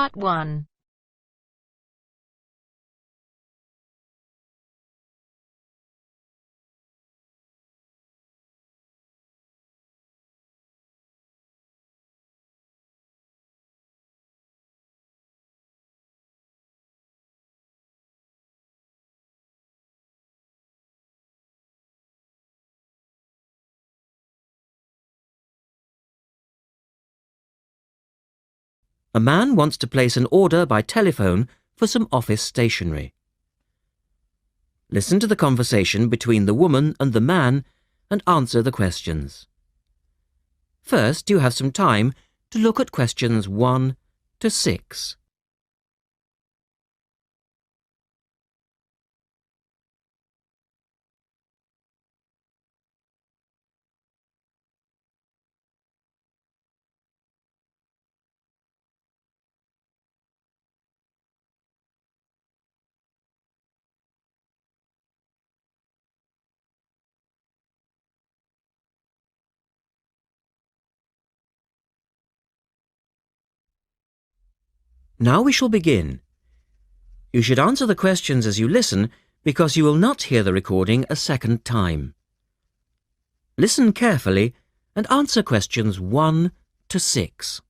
Part 1. A man wants to place an order by telephone for some office stationery. Listen to the conversation between the woman and the man and answer the questions. First, you have some time to look at questions 1 to 6. Now we shall begin. You should answer the questions as you listen because you will not hear the recording a second time. Listen carefully and answer questions 1 to 6.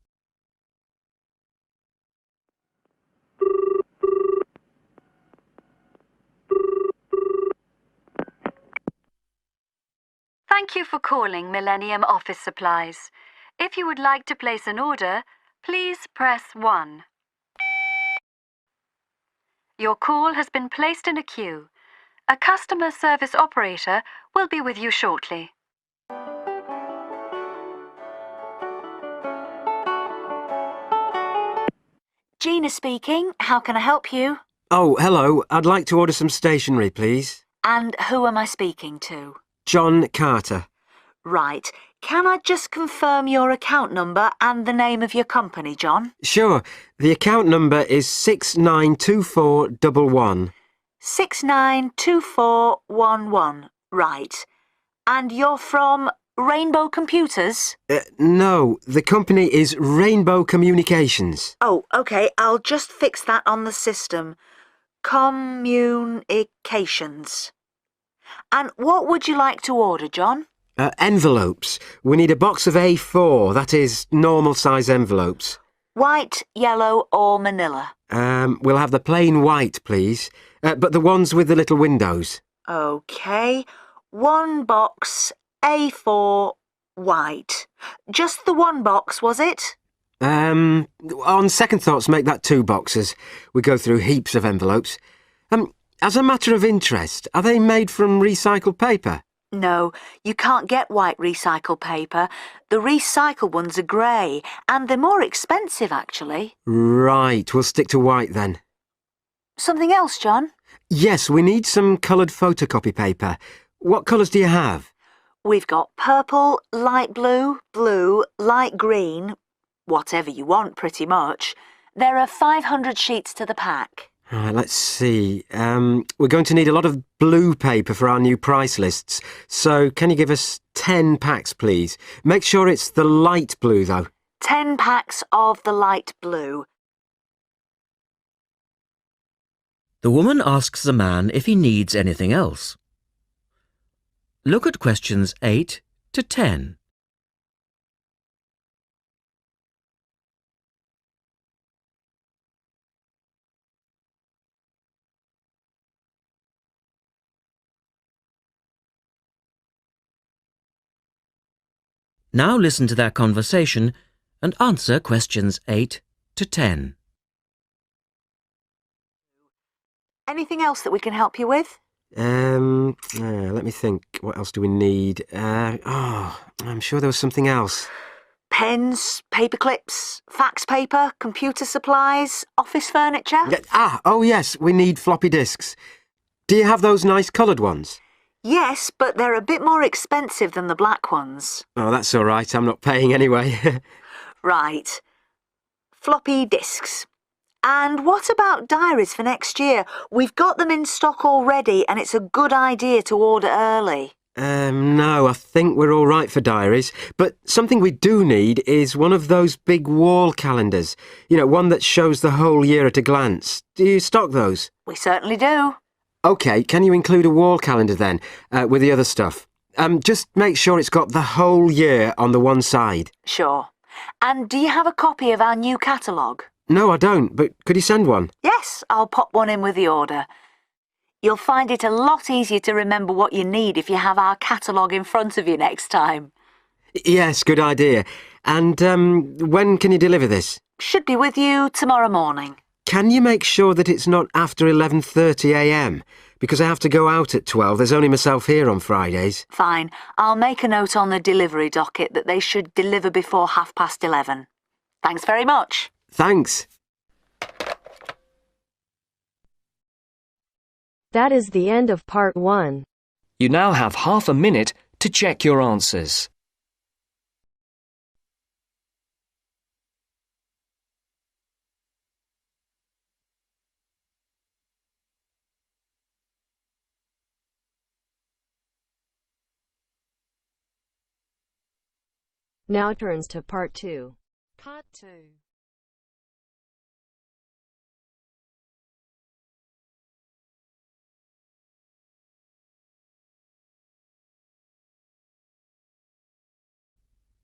Thank you for calling Millennium Office Supplies. If you would like to place an order, please press 1. Your call has been placed in a queue. A customer service operator will be with you shortly. Gina speaking. How can I help you? Oh, hello. I'd like to order some stationery, please. And who am I speaking to? John Carter. Right. Can I just confirm your account number and the name of your company, John? Sure. The account number is 692411. 692411. Right. And you're from Rainbow Computers? No, the company is Rainbow Communications. Oh, OK. I'll just fix that on the system. Communications. And what would you like to order, John? Envelopes. We need a box of A4, that is, normal size envelopes. White, yellow or manila? We'll have the plain white, please. But the ones with the little windows. OK. One box, A4, white. Just the one box, was it? On second thoughts, make that 2 boxes. We go through heaps of envelopes. As a matter of interest, are they made from recycled paper? No, you can't get white recycled paper. The recycled ones are grey, and they're more expensive, actually. Right, we'll stick to white then. Something else, John? Yes, we need some coloured photocopy paper. What colours do you have? We've got purple, light blue, blue, light green, whatever you want, pretty much. There are 500 sheets to the pack. Right, let's see. We're going to need a lot of blue paper for our new price lists. So can you give us 10 packs, please? Make sure it's the light blue, though. 10 packs of the light blue. The woman asks the man if he needs anything else. Look at questions 8 to 10. Now listen to their conversation and answer questions 8 to 10. Anything else that we can help you with? Let me think. What else do we need? I'm sure there was something else. Pens, paper clips, fax paper, computer supplies, office furniture? Oh yes, we need floppy disks. Do you have those nice coloured ones? Yes, but they're a bit more expensive than the black ones. Oh, that's all right. I'm not paying anyway. Right. Floppy disks. And what about diaries for next year? We've got them in stock already and it's a good idea to order early. No, I think we're all right for diaries. But something we do need is one of those big wall calendars. You know, one that shows the whole year at a glance. Do you stock those? We certainly do. OK, can you include a wall calendar then, with the other stuff? Just make sure it's got the whole year on the one side. Sure. And do you have a copy of our new catalogue? No, I don't, but could you send one? Yes, I'll pop one in with the order. You'll find it a lot easier to remember what you need if you have our catalogue in front of you next time. Yes, good idea. And when can you deliver this? Should be with you tomorrow morning. Can you make sure that it's not after 11:30 a.m? Because I have to go out at 12. There's only myself here on Fridays. Fine. I'll make a note on the delivery docket that they should deliver before 11:30. Thanks very much. Thanks. That is the end of part 1. You now have half a minute to check your answers. Now turns to part 2. Part 2.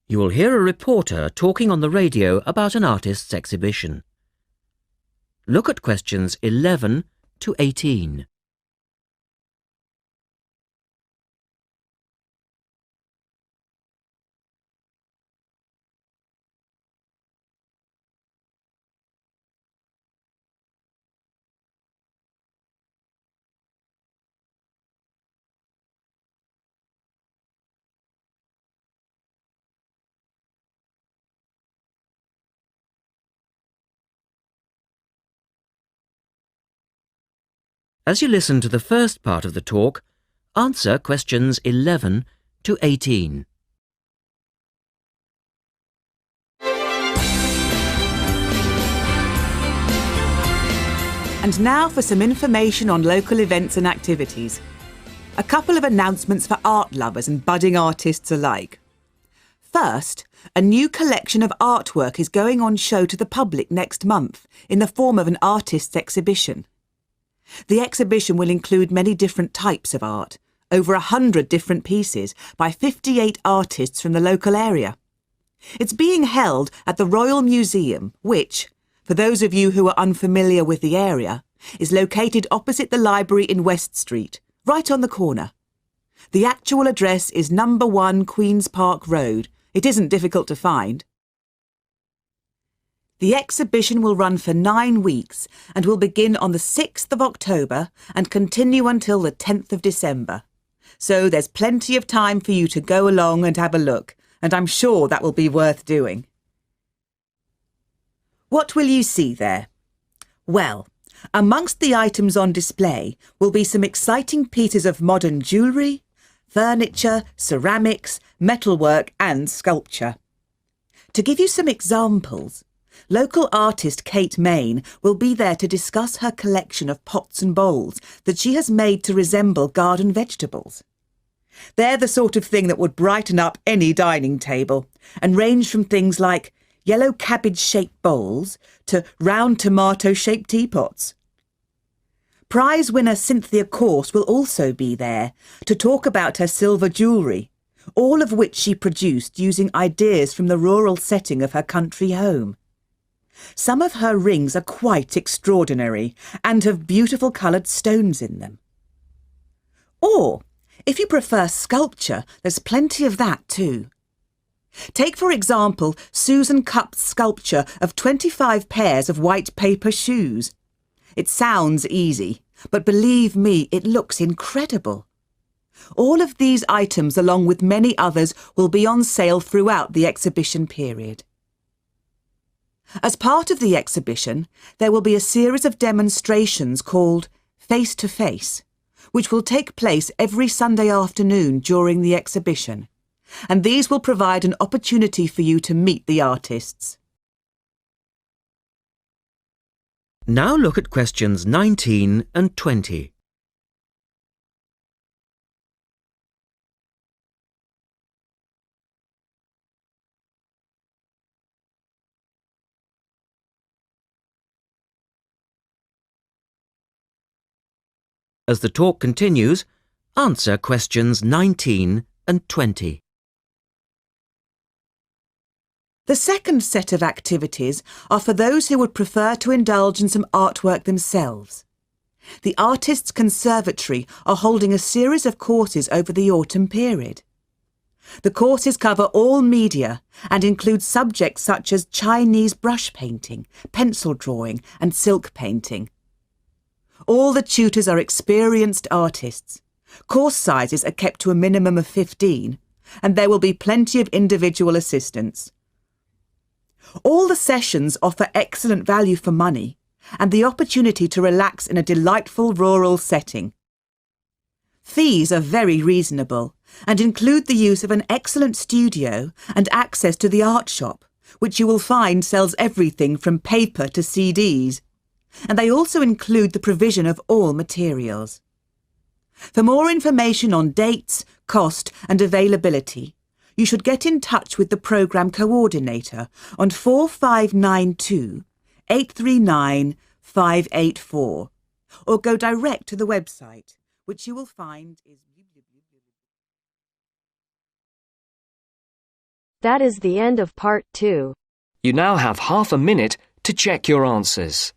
You will hear a reporter talking on the radio about an artist's exhibition. Look at questions 11 to 18. As you listen to the first part of the talk, answer questions 11 to 18. And now for some information on local events and activities. A couple of announcements for art lovers and budding artists alike. First, a new collection of artwork is going on show to the public next month in the form of an artist's exhibition. The exhibition will include many different types of art, over 100 different pieces by 58 artists from the local area. It's being held at the Royal Museum, which, for those of you who are unfamiliar with the area, is located opposite the library in West Street, right on the corner. The actual address is number 1 Queen's Park Road. It isn't difficult to find. The exhibition will run for 9 weeks and will begin on the 6th of October and continue until the 10th of December. So there's plenty of time for you to go along and have a look, and I'm sure that will be worth doing. What will you see there? Well, amongst the items on display will be some exciting pieces of modern jewellery, furniture, ceramics, metalwork and sculpture. To give you some examples, local artist Kate Main will be there to discuss her collection of pots and bowls that she has made to resemble garden vegetables. They're the sort of thing that would brighten up any dining table and range from things like yellow cabbage-shaped bowls to round tomato-shaped teapots. Prize winner Cynthia Corse will also be there to talk about her silver jewellery, all of which she produced using ideas from the rural setting of her country home. Some of her rings are quite extraordinary and have beautiful coloured stones in them. Or, if you prefer sculpture, there's plenty of that too. Take, for example, Susan Cupp's sculpture of 25 pairs of white paper shoes. It sounds easy, but believe me, it looks incredible. All of these items, along with many others, will be on sale throughout the exhibition period. As part of the exhibition, there will be a series of demonstrations called Face to Face, which will take place every Sunday afternoon during the exhibition, and these will provide an opportunity for you to meet the artists. Now look at questions 19 and 20. As the talk continues, answer questions 19 and 20. The second set of activities are for those who would prefer to indulge in some artwork themselves. The Artists' Conservatory are holding a series of courses over the autumn period. The courses cover all media and include subjects such as Chinese brush painting, pencil drawing and silk painting. All the tutors are experienced artists. Course sizes are kept to a minimum of 15, and there will be plenty of individual assistance. All the sessions offer excellent value for money and the opportunity to relax in a delightful rural setting. Fees are very reasonable and include the use of an excellent studio and access to the art shop, which you will find sells everything from paper to CDs. And they also include the provision of all materials. For more information on dates, cost and availability, you should get in touch with the programme coordinator on 4592 839 584 or go direct to the website, which you will find is... That is the end of part 2. You now have half a minute to check your answers.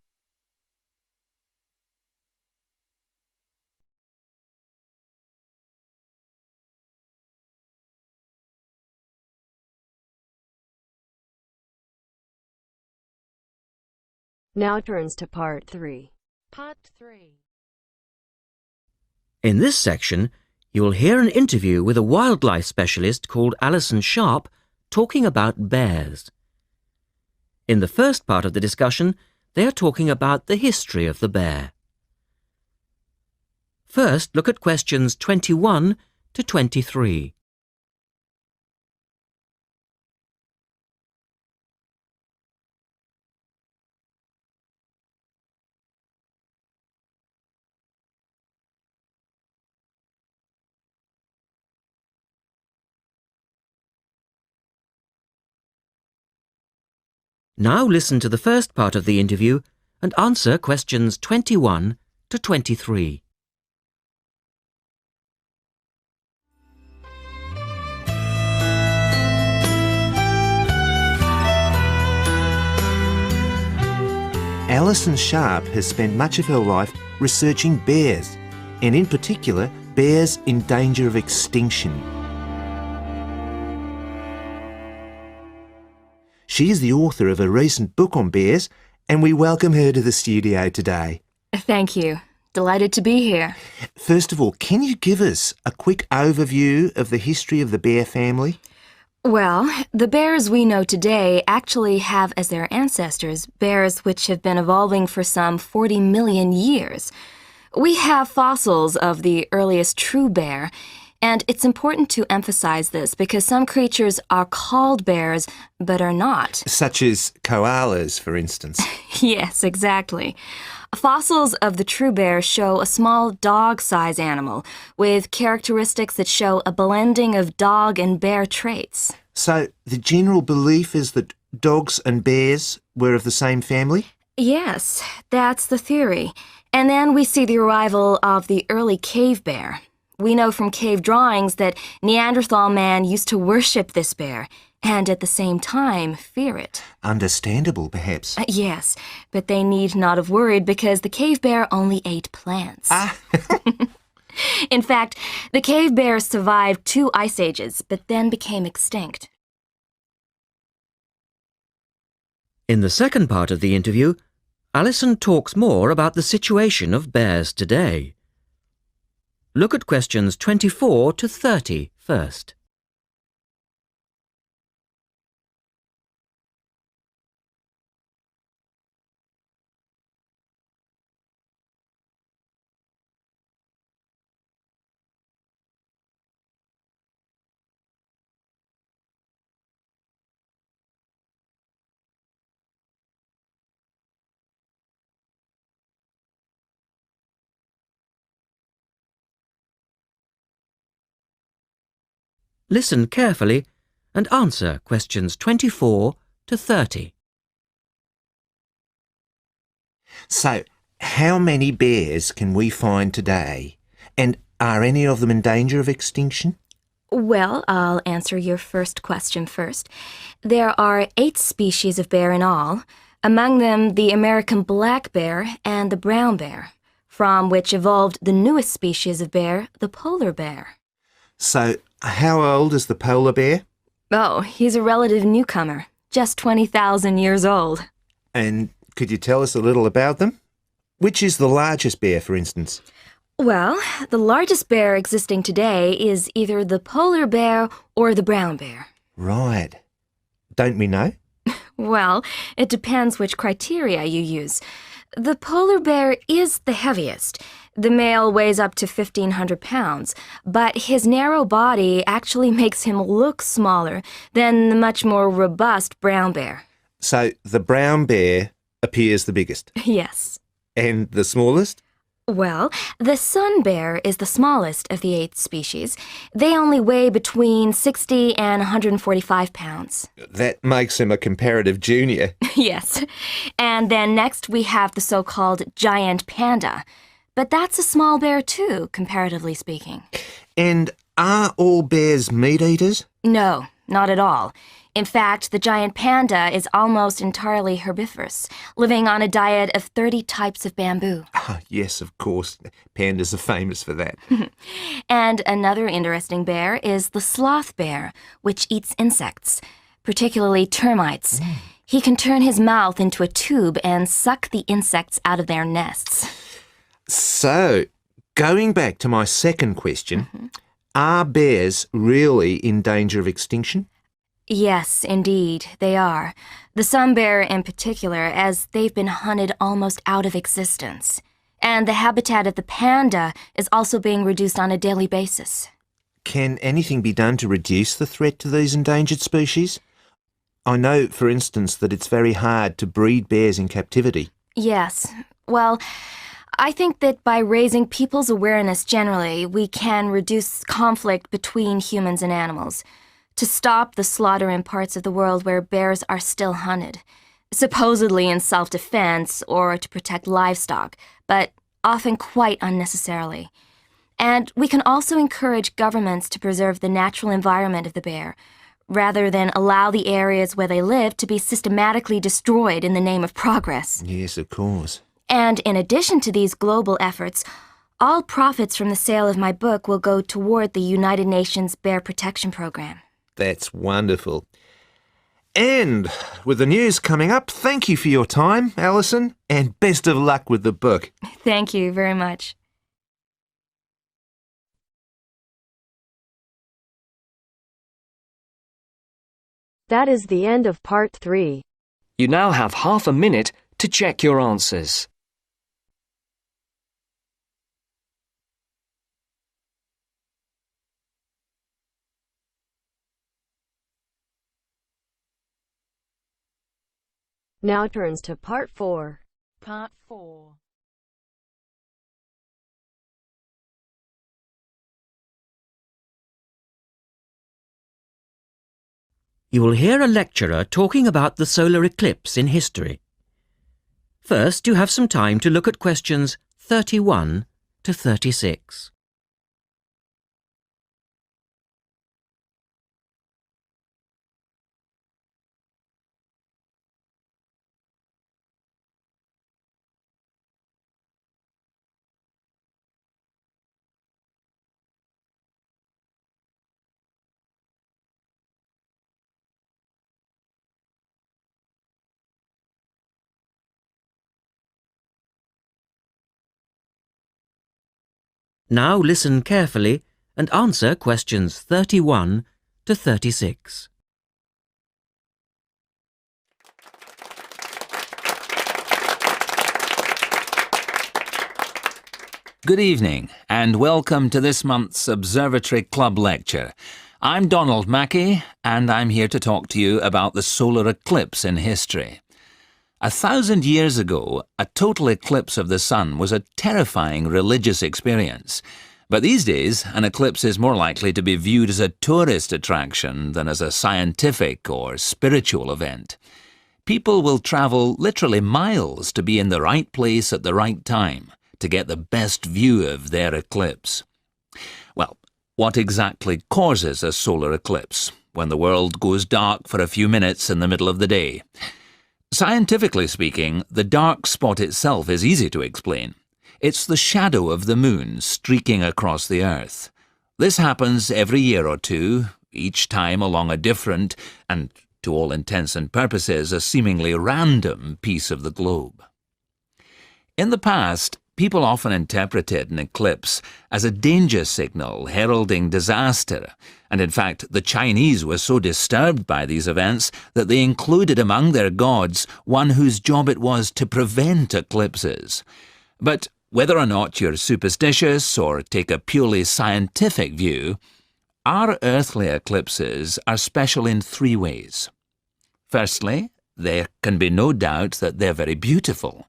Now turns to part 3. Part 3. In this section, you will hear an interview with a wildlife specialist called Alison Sharp talking about bears. In the first part of the discussion, they are talking about the history of the bear. First, look at questions 21 to 23. Now listen to the first part of the interview and answer questions 21 to 23. Alison Sharp has spent much of her life researching bears, and in particular, bears in danger of extinction. She is the author of a recent book on bears, and we welcome her to the studio today. Thank you. Delighted to be here. First of all, can you give us a quick overview of the history of the bear family? Well, the bears we know today actually have as their ancestors bears which have been evolving for some 40 million years. We have fossils of the earliest true bear, and it's important to emphasize this because some creatures are called bears but are not. Such as koalas, for instance. Yes, exactly. Fossils of the true bear show a small dog-size animal with characteristics that show a blending of dog and bear traits. So the general belief is that dogs and bears were of the same family? Yes, that's the theory. And then we see the arrival of the early cave bear. We know from cave drawings that Neanderthal man used to worship this bear and at the same time fear it. Understandable, perhaps. Yes, but they need not have worried because the cave bear only ate plants. Ah! In fact, the cave bear survived 2 ice ages, but then became extinct. In the second part of the interview, Alison talks more about the situation of bears today. Look at questions 24 to 30 first. Listen carefully and answer questions 24 to 30. So, how many bears can we find today? And are any of them in danger of extinction? Well, I'll answer your first question first. There are 8 species of bear in all, among them the American black bear and the brown bear, from which evolved the newest species of bear, the polar bear. So, how old is the polar bear? Oh, he's a relative newcomer, just 20,000 years old. And could you tell us a little about them? Which is the largest bear, for instance? Well, the largest bear existing today is either the polar bear or the brown bear. Right. Don't we know? Well, it depends which criteria you use. The polar bear is the heaviest. The male weighs up to 1,500 pounds, but his narrow body actually makes him look smaller than the much more robust brown bear. So, the brown bear appears the biggest. Yes. And the smallest? Well, the sun bear is the smallest of the 8 species. They only weigh between 60 and 145 pounds. That makes him a comparative junior. Yes. And then next we have the so-called giant panda. But that's a small bear too, comparatively speaking. And are all bears meat eaters? No, not at all. In fact, the giant panda is almost entirely herbivorous, living on a diet of 30 types of bamboo. Yes, of course. Pandas are famous for that. And another interesting bear is the sloth bear, which eats insects, particularly termites. He can turn his mouth into a tube and suck the insects out of their nests. So, going back to my second question, are bears really in danger of extinction? Yes, indeed, they are. The sun bear in particular, as they've been hunted almost out of existence. And the habitat of the panda is also being reduced on a daily basis. Can anything be done to reduce the threat to these endangered species? I know, for instance, that it's very hard to breed bears in captivity. Yes. Well, I think that by raising people's awareness generally, we can reduce conflict between humans and animals, to stop the slaughter in parts of the world where bears are still hunted, supposedly in self-defense or to protect livestock, but often quite unnecessarily. And we can also encourage governments to preserve the natural environment of the bear, rather than allow the areas where they live to be systematically destroyed in the name of progress. Yes, of course. And in addition to these global efforts, all profits from the sale of my book will go toward the United Nations Bear Protection Program. That's wonderful. And with the news coming up, thank you for your time, Alison, and best of luck with the book. Thank you very much. That is the end of part 3. You now have half a minute to check your answers. Now turns to part 4. Part 4. You will hear a lecturer talking about the solar eclipse in history. First, you have some time to look at questions 31 to 36. Now listen carefully and answer questions 31 to 36. Good evening and welcome to this month's Observatory Club lecture. I'm Donald Mackey and I'm here to talk to you about the solar eclipse in history. 1,000 years ago, a total eclipse of the sun was a terrifying religious experience. But these days, an eclipse is more likely to be viewed as a tourist attraction than as a scientific or spiritual event. People will travel literally miles to be in the right place at the right time to get the best view of their eclipse. Well, what exactly causes a solar eclipse when the world goes dark for a few minutes in the middle of the day? Scientifically speaking, the dark spot itself is easy to explain. It's the shadow of the moon streaking across the Earth. This happens every year or two, each time along a different, and to all intents and purposes, a seemingly random piece of the globe. In the past, people often interpreted an eclipse as a danger signal heralding disaster, and in fact the Chinese were so disturbed by these events that they included among their gods one whose job it was to prevent eclipses. But whether or not you're superstitious or take a purely scientific view, our earthly eclipses are special in three ways. Firstly, there can be no doubt that they're very beautiful.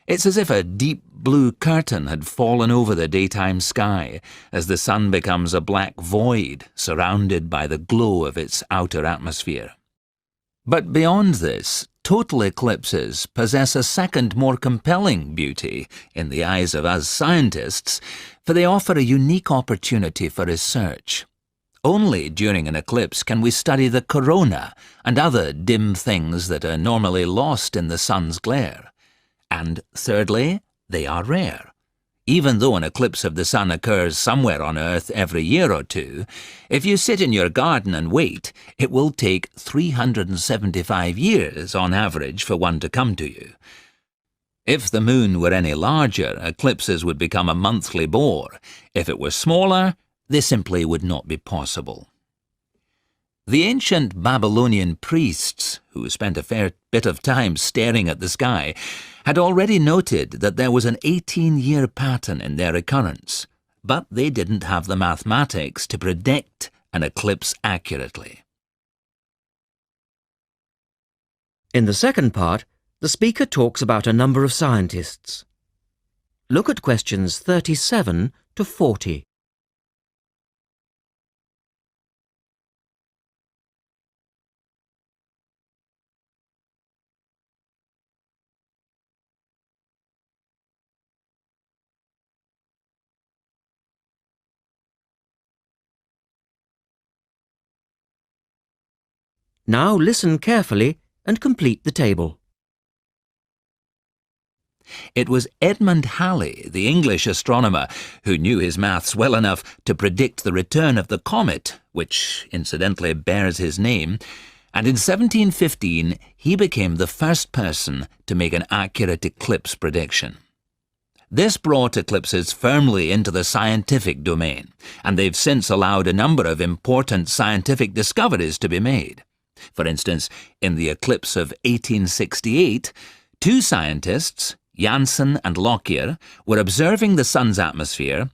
It's as if a deep blue curtain had fallen over the daytime sky as the sun becomes a black void surrounded by the glow of its outer atmosphere. But beyond this, total eclipses possess a second, more compelling beauty in the eyes of us scientists, for they offer a unique opportunity for research. Only during an eclipse can we study the corona and other dim things that are normally lost in the sun's glare. And thirdly, they are rare. Even though an eclipse of the sun occurs somewhere on Earth every year or two, if you sit in your garden and wait, it will take 375 years on average for one to come to you. If the moon were any larger, eclipses would become a monthly bore. If it were smaller, they simply would not be possible. The ancient Babylonian priests, who spent a fair bit of time staring at the sky, had already noted that there was an 18-year pattern in their occurrence, but they didn't have the mathematics to predict an eclipse accurately. In the second part, the speaker talks about a number of scientists. Look at questions 37 to 40. Now listen carefully and complete the table. It was Edmund Halley, the English astronomer, who knew his maths well enough to predict the return of the comet, which incidentally bears his name, and in 1715 he became the first person to make an accurate eclipse prediction. This brought eclipses firmly into the scientific domain, and they've since allowed a number of important scientific discoveries to be made. For instance, in the eclipse of 1868, two scientists, Janssen and Lockyer, were observing the sun's atmosphere,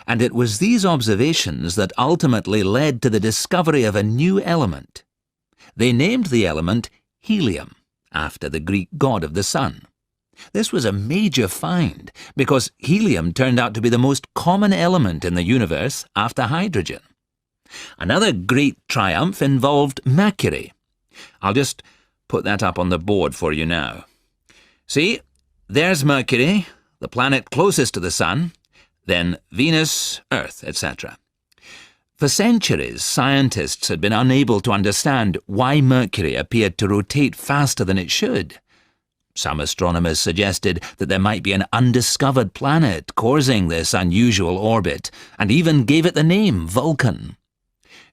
and it was these observations that ultimately led to the discovery of a new element. They named the element helium, after the Greek god of the sun. This was a major find, because helium turned out to be the most common element in the universe after hydrogen. Another great triumph involved Mercury. I'll just put that up on the board for you now. See, there's Mercury, the planet closest to the sun, then Venus, Earth, etc. For centuries, scientists had been unable to understand why Mercury appeared to rotate faster than it should. Some astronomers suggested that there might be an undiscovered planet causing this unusual orbit, and even gave it the name Vulcan.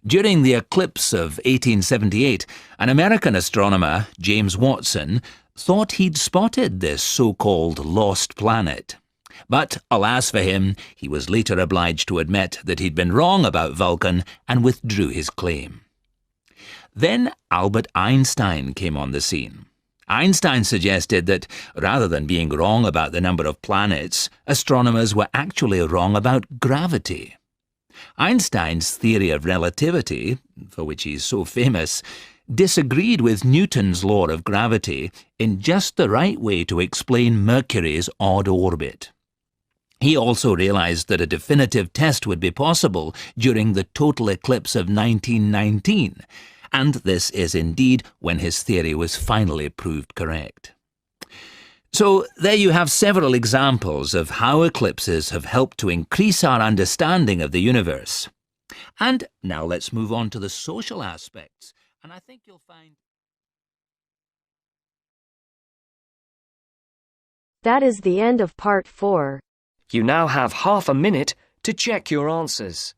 During the eclipse of 1878, an American astronomer, James Watson, thought he'd spotted this so-called lost planet. But, alas for him, he was later obliged to admit that he'd been wrong about Vulcan and withdrew his claim. Then Albert Einstein came on the scene. Einstein suggested that, rather than being wrong about the number of planets, astronomers were actually wrong about gravity. Einstein's theory of relativity, for which he's so famous, disagreed with Newton's law of gravity in just the right way to explain Mercury's odd orbit. He also realized that a definitive test would be possible during the total eclipse of 1919, And this is indeed when his theory was finally proved correct. So there you have several examples of how eclipses have helped to increase our understanding of the universe. And now let's move on to the social aspects. And I think you'll find... That is the end of part 4. You now have half a minute to check your answers.